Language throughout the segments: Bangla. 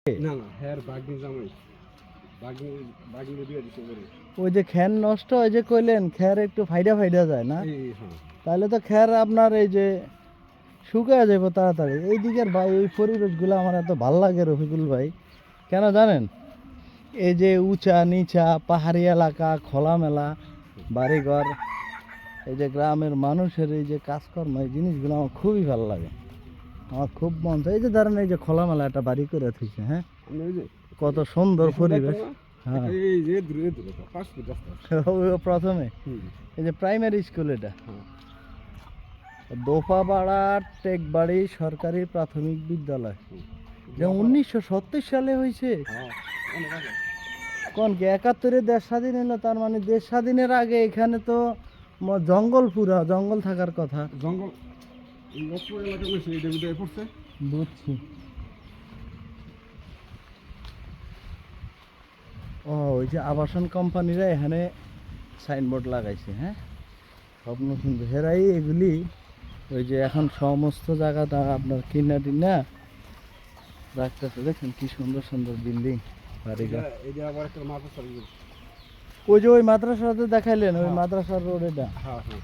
না না হ্যার বাগনি জামাই বাগনি বাগনি দিয়ে দিতে পারে। ওই যে খ্যার নষ্ট হয় যে কইলেন খ্যার একটু ফাইডা ফাইডা যায় না, এই হ্যাঁ তাহলে তো খ্যার আপনার এই যে শুকায় যাবে তাড়াতাড়ি। এই দিকের ভাই এই পরিবেশগুলো আমার এত ভাল লাগে রফিকুল ভাই, কেন জানেন? এই যে উঁচা নিচা পাহাড়ি এলাকা, খোলামেলা বাড়িঘর, এই যে গ্রামের মানুষের এই যে কাজকর্ম, এই জিনিসগুলো আমার খুবই ভালো লাগে। আমার খুব মন চায় এই যে ধরেন এই যে খোলামেলা একটা বাড়ি করে থুইছে, হ্যাঁ, আমি ওই যে কত সুন্দর পরিবেশ। হ্যাঁ এই যে দূরে দূরে 5 ফুট রাস্তা। ওই প্রথমে হুম এই যে প্রাইমারি স্কুল এটা হ্যাঁ দোপাপাড়া টেকবাড়ি সরকারি প্রাথমিক বিদ্যালয়, যে 1970 সালে হয়েছে। হ্যাঁ অনেক আগে কোন কি 71-এ দেশ স্বাধীন হলো, তার মানে দেশ স্বাধীনের আগে এখানে তো জঙ্গল, পুরা জঙ্গল থাকার কথা। জঙ্গল এই অপর এলাকা না সেই ডেভিডে পড়ছে। বুঝছি। ও ওই যে আবাসন কোম্পানিরা এখানে সাইনবোর্ড লাগাইছে, হ্যাঁ, স্বপ্ন সুন্দর হেরাই এগুলি। ওই যে এখন সমস্ত জায়গাটা আপনার কিনা টিনা রাখতেছে, দেখেন কি সুন্দর সুন্দর বিল্ডিং বাড়িঘর। এই যে আবার একটা মাদ্রাসা রয়েছে। ওই যে ওই মাদ্রাসাতে দেখাইলেন, ওই হ্যাঁ। মাদ্রাসার রোড এটা। হ্যাঁ হ্যাঁ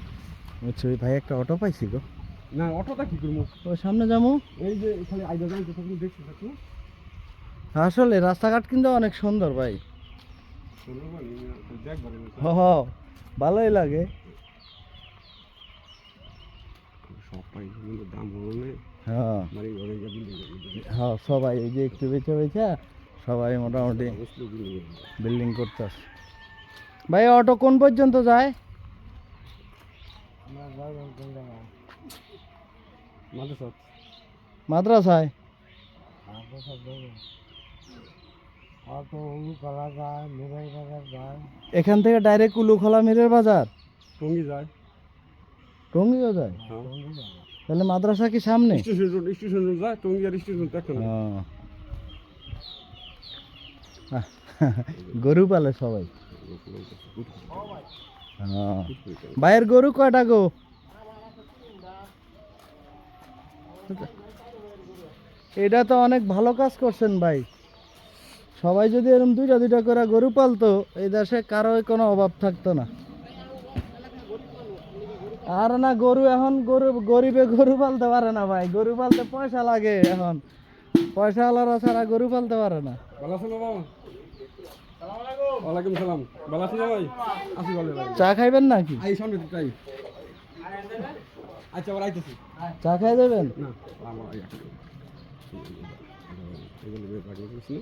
বুঝছি। ওই ভাই একটা অটো পাইছি গো, না অটোটা কি করবো? ওই সামনে যাবো। এই যে এখানে আইডা যাই যেটা তুমি দেখছো থাকো আসলে রাস্তাঘাট কিন্তু অনেক সুন্দর ভাই। সুন্দরবন দেখ বলে হ হ, ভালোই লাগে। সব পাই কিন্তু দাম হলে হ্যাঁ মানে অনেক বিল্ডিং হ্যাঁ, সবাই এই যে একটু বেচা বেচা সবাই মোটামুটি অবশ্যই বিল্ডিং বিল্ডিং করতেছে। ভাই অটো কোন পর্যন্ত যায়? মাদ্রাসা মাদ্রাসায়। এখান থেকে ডাইরেক্ট কুলুখলা মিরের বাজার, টঙ্গি যায়। টঙ্গিও যায়। হ্যাঁ তাহলে মাদ্রাসা কি সামনে? স্টেশন রোড যায় টঙ্গি আর স্টেশন দেখো না। গরু পালে সবাই। হ্যাঁ। ভাইয়ের গরু কয়টা গো? এটা তো অনেক ভালো কাজ করছেন ভাই। সবাই যদি এরকম দুইটা দুইটা করে গরু পালতো, এই দেশে কারোই কোনো অভাব থাকতো না। আর না গরু এখন গরিবে গরু পালতে পারে না ভাই, গরু পালতে পয়সা লাগে। এখন পয়সা আলাদা ছাড়া গরু পালতে পারে না। ভালো আছো বাবা? ওয়ালাইকুম সালাম। ভালো আছো ভাই? আসি ভালো ভাই। চা খাইবেন নাকি? আই সামনে তো তাই। আচ্ছা ওরা আইতেছি। চা খাই দেবেন? না আমার এগুলো বাকি আছে।